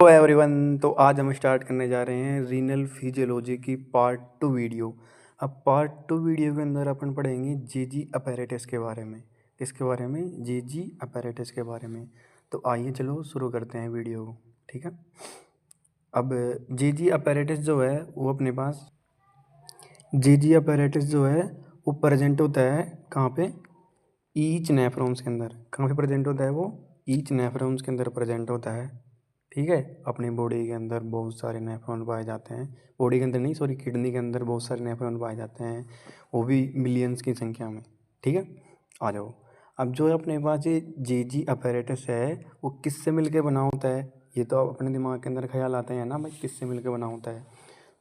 तो एवरीवन, तो आज हम स्टार्ट करने जा रहे हैं रीनल फिजियोलॉजी की पार्ट 2 वीडियो। अब पार्ट 2 वीडियो के अंदर अपन पढ़ेंगे जीजी अपैरेटस के बारे में। किसके बारे में? जीजी अपैरेटस के बारे में। तो आइए चलो शुरू करते हैं वीडियो को। ठीक है। अब जीजी अपैरेटस जो है वो अपने पास जीजी अपैरेटस जो है वो प्रेजेंट होता है कहाँ पे? ईच नेफ्रॉन्स के अंदर। कहाँ पे प्रेजेंट होता है वो? ईच नेफ्रॉन्स के अंदर प्रेजेंट होता है। ठीक है। अपनी बॉडी के अंदर बहुत सारे नेफ्रॉन पाए जाते हैं। बॉडी के अंदर नहीं, सॉरी, किडनी के अंदर बहुत सारे नेफ्रॉन पाए जाते हैं, वो भी मिलियंस की संख्या में। ठीक है। आ जाओ। अब जो है अपने पास ये जीजी अपैरेटस है वो किससे मिलके बना होता है? ये तो अपने दिमाग के अंदर ख्याल आते हैं ना भाई, किससे मिलके बना होता है।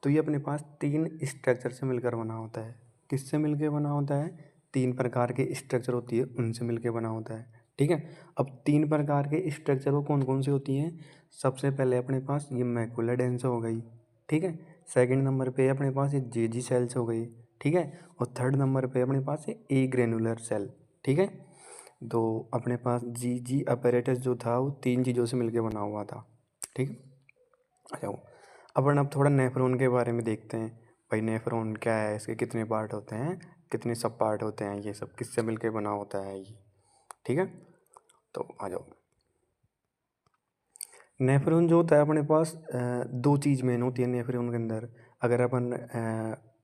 तो ये अपने पास 3 स्ट्रक्चर से मिलकर बना होता है। किससे मिलके बना होता है? 3 प्रकार के स्ट्रक्चर होती है, उनसे मिलके बना होता है। ठीक है। अब 3 प्रकार के स्ट्रक्चर वो कौन कौन सी होती हैं? सबसे पहले अपने पास ये मैकुला डेंस हो गई। ठीक है। सेकंड नंबर पे अपने पास ये जेजी सेल्स हो गई। ठीक है। और थर्ड नंबर पे अपने पास ये ए ग्रेनुलर सेल। ठीक है। तो अपने पास जीजी अपैरेटस जो था वो 3 चीज़ों से मिलके बना हुआ था। ठीक है। अच्छा, अपन अब थोड़ा नेफ्रॉन के बारे में देखते हैं। भाई नेफ्रॉन क्या है, इसके कितने पार्ट होते हैं, कितने सब पार्ट होते हैं, ये सब किससे मिलके बना होता है ये। ठीक है। तो आ जाओ। नेफ्रॉन जो होता है अपने पास 2 चीज़ मेन होती है नेफ्रॉन के अंदर। अगर अपन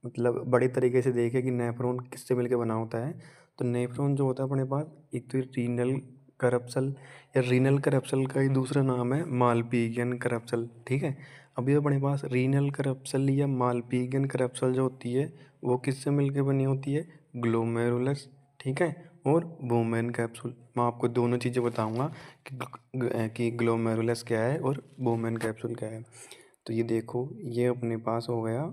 मतलब बड़े तरीके से देखें कि नेफ्रॉन किससे मिलके बना होता है, तो नेफ्रॉन जो होता है अपने पास, एक तो रीनल करप्सल या रीनल करप्सल का ही दूसरा नाम है मालपीजियन करप्सल। ठीक है। अभी अपने पास रीनल करप्सल या मालपीजियन करप्सल जो होती है वो किससे मिलके बनी होती है? ग्लोमेरुलस। ठीक है। और बोमेन कैप्सूल। मैं आपको दोनों चीज़ें बताऊंगा कि ग्लोमेरुलस क्या है और बोमेन कैप्सूल क्या है। तो ये देखो, ये अपने पास हो गया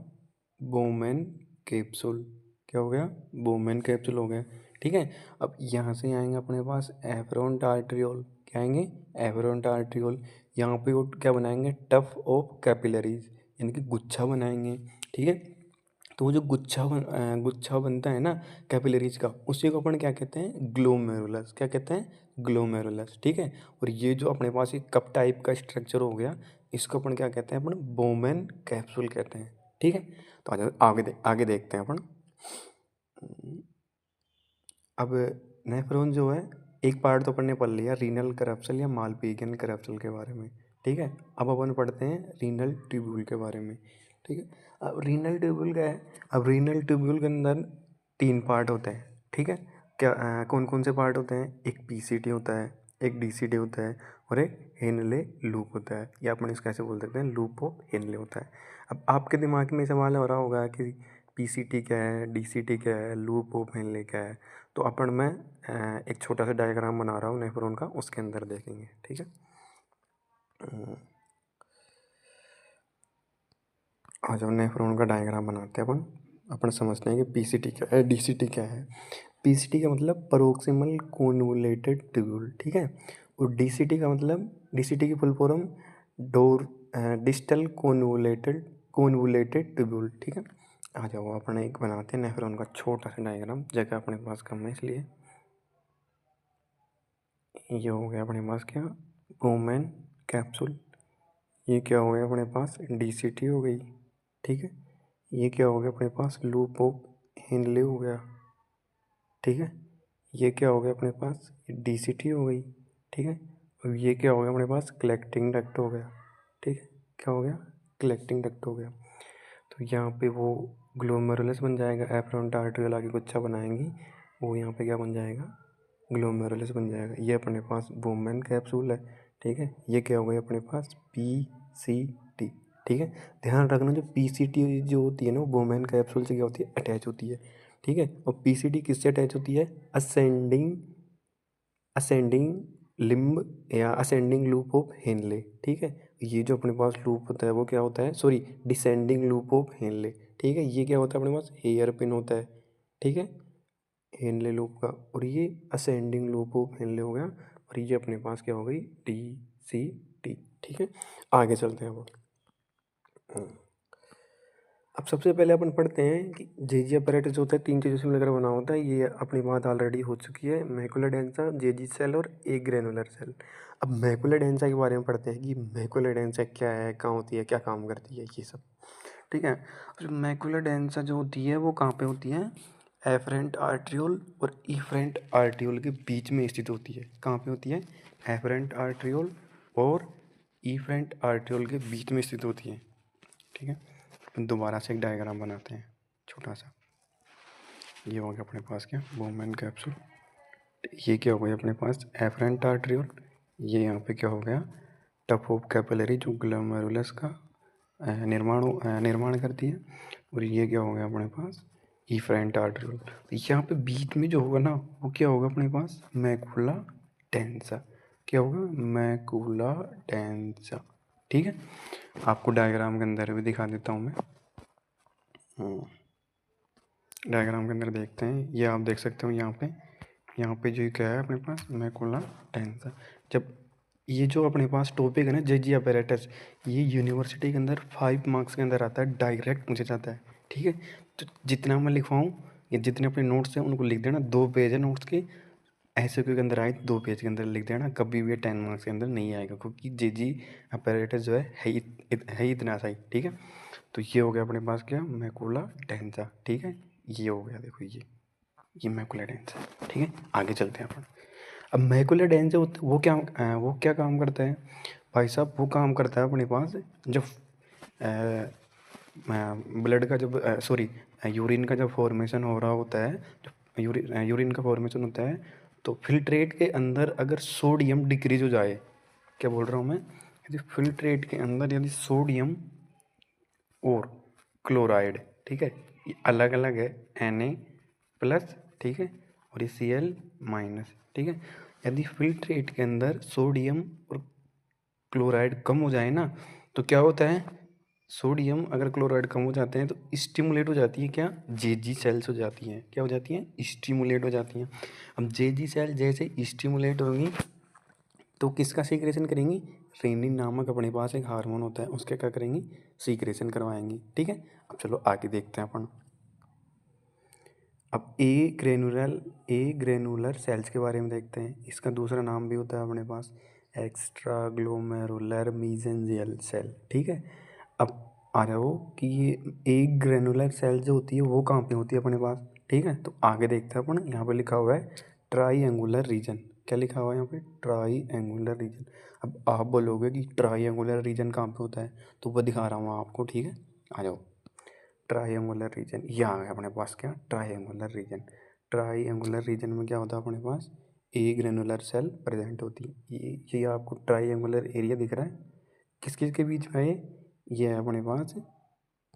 बोमेन कैप्सूल। क्या हो गया? बोमेन कैप्सूल हो गया। ठीक है। अब यहाँ से आएंगे अपने पास एफरोंट आर्ट्रियोल। क्या आएंगे? एफरोंट आर्ट्रियोल। यहाँ पे वो क्या बनाएंगे? टफ ऑफ कैपिलरीज, यानी कि गुच्छा बनाएंगे। ठीक है। तो वो जो गुच्छा बनता है ना कैपिलरीज का, उसी को अपन क्या कहते हैं? ग्लोमेरुलस। क्या कहते हैं? ग्लोमेरुलस। ठीक है। और ये जो अपने पास एक कप टाइप का स्ट्रक्चर हो गया, इसको अपन क्या कहते हैं? अपन बोमेन कैप्सूल कहते हैं। ठीक है। तो आगे देखते हैं अपन। अब नेफ्रॉन जो है, एक पार्ट तो अपन ने पढ़ लिया रीनल करप्सल या मालपीजियन करप्सल के बारे में। ठीक है। अब अपन पढ़ते हैं रीनल ट्यूब्यूल के बारे में। ठीक है। अब रीनल ट्यूब्यूल क्या है? अब रीनल ट्यूब्यूल के अंदर 3 पार्ट होते हैं। ठीक है। क्या कौन कौन से पार्ट होते हैं? एक पीसीटी होता है, एक डीसीटी होता है, और एक हेनले लूप होता है, या अपन इसको ऐसे बोल सकते हैं लूप ऑफ हेनले होता है। अब आपके दिमाग में सवाल हो रहा होगा कि पीसीटी क्या है, डीसीटी क्या है, लूप ऑफ हेनले क्या है। तो अपन मैं एक छोटा सा डायग्राम बना रहा हूँ नेफ्रॉन का, उसके अंदर देखेंगे। ठीक है। आ जाओ, नेफ्रॉन का डायग्राम बनाते हैं अपन। अपन समझते हैं कि पीसीटी क्या है, डीसीटी क्या है। पीसीटी का मतलब प्रोक्सिमल कोन्वोलेटेड ट्यूब्यूल। ठीक है। और डीसीटी की full form door distal convoluted tubule. ठीक है। आ जाओ, अपन एक बनाते हैं नेफ्रॉन का छोटा सा डायग्राम, जगह अपने पास कम है इसलिए। ये हो गया अपने पास क्या? Bowman capsule. ये क्या हो गया अपने पास? डीसीटी हो गई। ठीक है। ये क्या हो गया अपने पास? लूप ऑफ हेनले हो गया। ठीक है। ये क्या हो गया अपने पास? डीसीटी हो गई। ठीक है। और ये क्या हो गया अपने पास? कलेक्टिंग डक्ट हो गया। ठीक है। क्या हो गया? कलेक्टिंग डक्ट हो गया। तो यहाँ पे वो ग्लोमेरुलस बन जाएगा, एफरेंट आर्टरियोल आगे गुच्छा बनाएंगी, वो यहाँ पे क्या बन जाएगा? ग्लोमेरुलस बन जाएगा। ये अपने पास बोमेन कैप्सूल है। ठीक है। ये क्या हो गया अपने पास? पीसीटी। ठीक है। ध्यान रखना, जो पीसीटी जो होती है ना, वो बोमेन कैप्सूल से क्या होती है? अटैच होती है। ठीक है। और पीसीटी किससे अटैच होती है? असेंडिंग असेंडिंग लिम्ब या असेंडिंग लूप ऑफ हेनले। ठीक है। ये जो अपने पास लूप होता है वो क्या होता है? Sorry, descending loop of Henle. ठीक है। ये क्या होता है अपने पास? हेयर पिन होता है। ठीक है। हेनले लूप का। और ये असेंडिंग लूप ऑफ हेनले हो गया। और ये अपने पास क्या हो गई? D C T. ठीक है। आगे चलते हैं अब अब सबसे पहले अपन पढ़ते हैं कि जेजी अपैरेटस जो होता है 3 चीज़ों से मिलकर बना होता है। ये अपनी बात ऑलरेडी हो चुकी है, मैकुला डेंसा, जेजी सेल और ए ग्रेनुलर सेल। अब मैकुला डेंसा के बारे में पढ़ते हैं कि मैकुला डेंसा क्या है, कहाँ होती है, क्या काम करती है, ये सब। ठीक है। तो मैकुला डेंसा जो होती है वो कहाँ पे होती है? एफरेंट आर्ट्रियोल और इफरेंट आर्ट्रियोल के बीच में स्थित होती है। कहाँ पे होती है? एफरेंट आर्ट्रियोल और इफरेंट आर्ट्रियोल के बीच में स्थित होती है। ठीक है। दोबारा से एक डायग्राम बनाते हैं छोटा सा। ये हो गया अपने पास क्या? Bowman capsule. ये क्या हो गया अपने पास? Efferent arteriole. ये यहाँ पे क्या हो गया? टफ ऑफ कैपिलरी जो ग्लोमेरुलस का निर्माण करती है। और ये क्या हो गया अपने पास? Efferent arteriole. तो यहाँ पे बीच में जो होगा ना वो क्या होगा अपने पास? Macula densa. क्या होगा? Macula densa. ठीक है। आपको डायग्राम के अंदर भी दिखा देता हूँ मैं। डायग्राम के अंदर देखते हैं। ये आप देख सकते हो यहाँ पे जो क्या है अपने पास? Macula densa. जब ये जो अपने पास टॉपिक है ना जेजी अपैरेटस, ये यूनिवर्सिटी के अंदर 5 मार्क्स के अंदर आता है, डायरेक्ट मुझे जाता है। ठीक है। तो जितना मैं लिखवाऊँ या जितने अपने नोट्स हैं उनको लिख देना। 2 पेज है नोट्स के, ऐसे के अंदर आए 2 पेज के अंदर लिख देना। कभी भी 10 मार्क्स के अंदर नहीं आएगा, क्योंकि जेजी अपैरेटस जो है ही इतना सही। ठीक है। तो ये हो गया अपने पास क्या? Macula densa. ठीक है। ये हो गया, देखो ये मैकुला डेंसा। ठीक है। आगे चलते हैं अपन। अब मैकुला डेंसा वो क्या काम करता है भाई साहब? वो काम करता है अपने पास जब ब्लड का जब सॉरी यूरिन का जब फॉर्मेशन हो रहा होता है, जब यूरिन का फॉर्मेशन होता है, तो फिल्ट्रेट के अंदर अगर सोडियम डिक्रीज हो जाए, क्या बोल रहा हूँ मैं? यदि फिल्ट्रेट के अंदर यदि सोडियम और क्लोराइड, ठीक है, ये अलग अलग है, Na+, ठीक है, और ये Cl-, ठीक है। यदि फिल्ट्रेट के अंदर सोडियम और क्लोराइड कम हो जाए ना, तो क्या होता है? सोडियम अगर क्लोराइड कम हो जाते हैं तो स्टिमुलेट हो जाती है क्या? जेजी सेल्स हो जाती हैं। क्या हो जाती हैं? स्टिमुलेट हो जाती हैं। अब जेजी सेल जैसे स्टिमुलेट होंगी तो किसका सीक्रेशन करेंगी? रेनिन नामक अपने पास एक हार्मोन होता है, उसके क्या करेंगी? सीक्रेशन करवाएंगी। ठीक है। अब चलो आगे देखते हैं अपन। अब ए ग्रेनुलर सेल्स के बारे में देखते हैं। इसका दूसरा नाम भी होता है अपने पास एक्स्ट्रा ग्लोमेरुलर मीसेंजियल सेल। ठीक है। अब आ जाओ कि ये ए ग्रेनुलर सेल जो होती है वो कहाँ पे होती है अपने पास? ठीक है। तो आगे देखते हैं अपन। यहाँ पे लिखा हुआ है ट्राईएंगुलर रीजन। क्या लिखा हुआ है यहाँ पे? Triangular region. अब आप बोलोगे कि ट्राईएंगुलर रीजन कहाँ पे होता है, तो वो दिखा रहा हूँ आपको। ठीक है। आ जाओ। ट्राईएंगुलर रीजन ये आ गया अपने पास क्या? Triangular reason. ट्राईएंगुलर रीजन में क्या होता है अपने पास? ए ग्रेनुलर सेल प्रेजेंट होती है। ये आपको ट्राईएंगुलर एरिया दिख रहा है, किस किस के बीच में है ये है अपने पास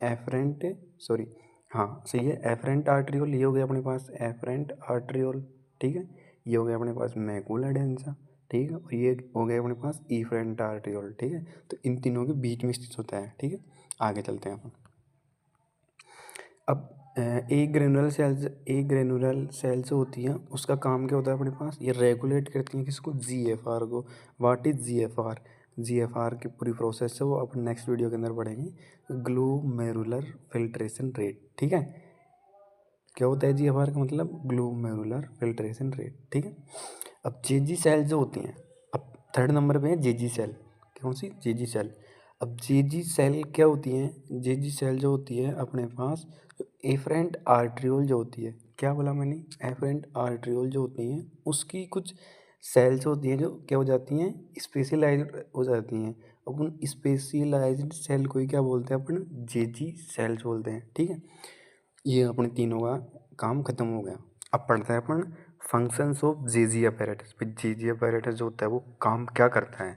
एफरेंट, सॉरी, हाँ सही है, एफरेंट आर्ट्रियोल। ये हो गया अपने पास एफरेंट आर्ट्रियोल। ठीक है। ये हो गया अपने पास मैकुला डेंसा। ठीक है। और ये हो गया अपने पास इफरेंट आर्ट्रियोल। ठीक है। तो इन तीनों के बीच में स्थित होता है। ठीक है। आगे चलते हैं अपन। अब ए ग्रेनुलर सेल्स होती हैं, उसका काम क्या होता है अपने पास? ये रेगुलेट करती हैं किसको? जीएफआर को। What is GFR? जीएफआर की पूरी प्रोसेस है वो अपन नेक्स्ट वीडियो के अंदर पढ़ेंगे। Glomerular filtration rate. ठीक है। क्या होता है जीएफआर का मतलब? Glomerular filtration rate. ठीक है। अब जेजी सेल जो होती हैं, अब थर्ड नंबर पे है जेजी सेल। कौन सी? JG cell. अब जेजी सेल क्या होती हैं? जेजी सेल जो होती है अपने पास, जो एफरेंट आर्ट्रियोल जो होती है, क्या बोला मैंने? एफरेंट आर्ट्रियोल जो होती हैं उसकी कुछ सेल्स होती हैं जो क्या हो जाती हैं? स्पेशलाइज हो जाती हैं। अब उन स्पेशलाइज्ड सेल को ही क्या बोलते हैं अपन? जेजी सेल्स बोलते हैं। ठीक है। ये अपने तीनों का काम खत्म हो गया। अब पढ़ते हैं अपन फंक्शंस ऑफ जेजी अपैरेटस। फिर जेजी अपैरेटस जो होता है वो काम क्या करता है?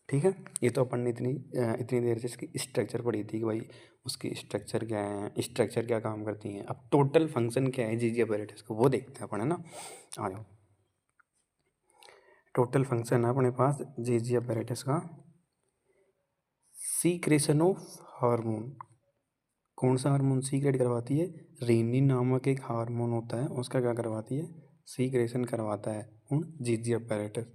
ठीक है। ये तो अपन ने इतनी देर से इसकी स्ट्रक्चर पढ़ी थी कि भाई उसकी स्ट्रक्चर क्या है, स्ट्रक्चर क्या काम करती हैं। अब टोटल फंक्शन क्या है जेजी अपैरेटस का वो देखते हैं अपन, है ना। आ जाओ। टोटल फंक्शन है अपने पास जेजी अपैरेटस का सीक्रेशन ऑफ हार्मोन। कौन सा हार्मोन सीक्रेट करवाती है? रेनिन नामक एक हार्मोन होता है, उसका क्या करवाती है? सीक्रेशन करवाता है कौन? जीजी अपैरेटस।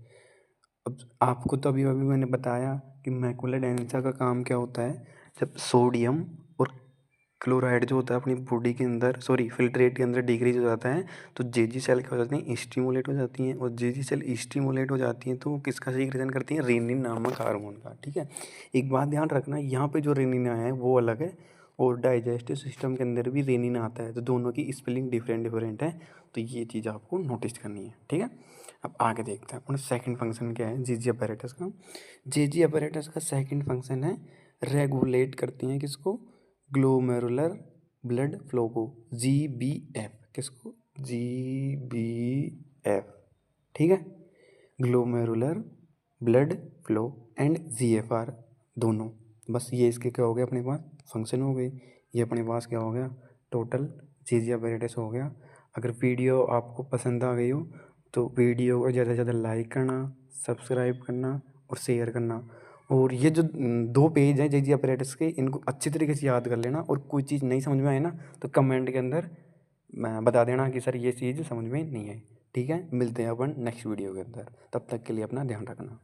अब आपको तो अभी अभी मैंने बताया कि मैकुला डेंसा का काम क्या होता है? जब सोडियम और क्लोराइड जो होता है अपनी बॉडी के अंदर फिल्ट्रेट के अंदर डिक्रीज हो जाता है, तो जेजी सेल क्या हो जाती हैं, स्टिमुलेट हो जाती हैं, और जेजी सेल स्टिमुलेट हो जाती हैं तो वो किसका सीक्रेशन करती हैं, रेनिन नामक हार्मोन का। ठीक है, एक बात ध्यान रखना, यहाँ पे जो रेनिन है वो अलग है और डाइजेस्टिव सिस्टम के अंदर भी रेनिन आता है, तो दोनों की स्पेलिंग डिफरेंट है, तो ये चीज़ आपको नोटिस करनी है। ठीक है, अब आगे देखते हैं अपना सेकंड फंक्शन क्या है जेजी अपैरेटस का। जेजी अपैरेटस का सेकंड फंक्शन है रेगुलेट करती हैं किसको, ग्लोमेरुलर ब्लड फ्लो को, GBF, किसको, GBF। ठीक है, glomerular blood flow and GFR दोनों, बस ये इसके क्या हो गया अपने पास फंक्शन हो गई। ये अपने पास क्या हो गया टोटल चीज़ अपैरेटस हो गया। अगर वीडियो आपको पसंद आ गई हो तो वीडियो को ज़्यादा से ज़्यादा लाइक करना, सब्सक्राइब करना और शेयर करना। और ये जो 2 पेज हैं जेजी अपैरेटस के, इनको अच्छी तरीके से याद कर लेना, और कोई चीज़ नहीं समझ में आए ना तो कमेंट के अंदर बता देना कि सर ये चीज़ समझ में नहीं आई। ठीक है, मिलते हैं अपन नेक्स्ट वीडियो के अंदर, तब तक के लिए अपना ध्यान रखना।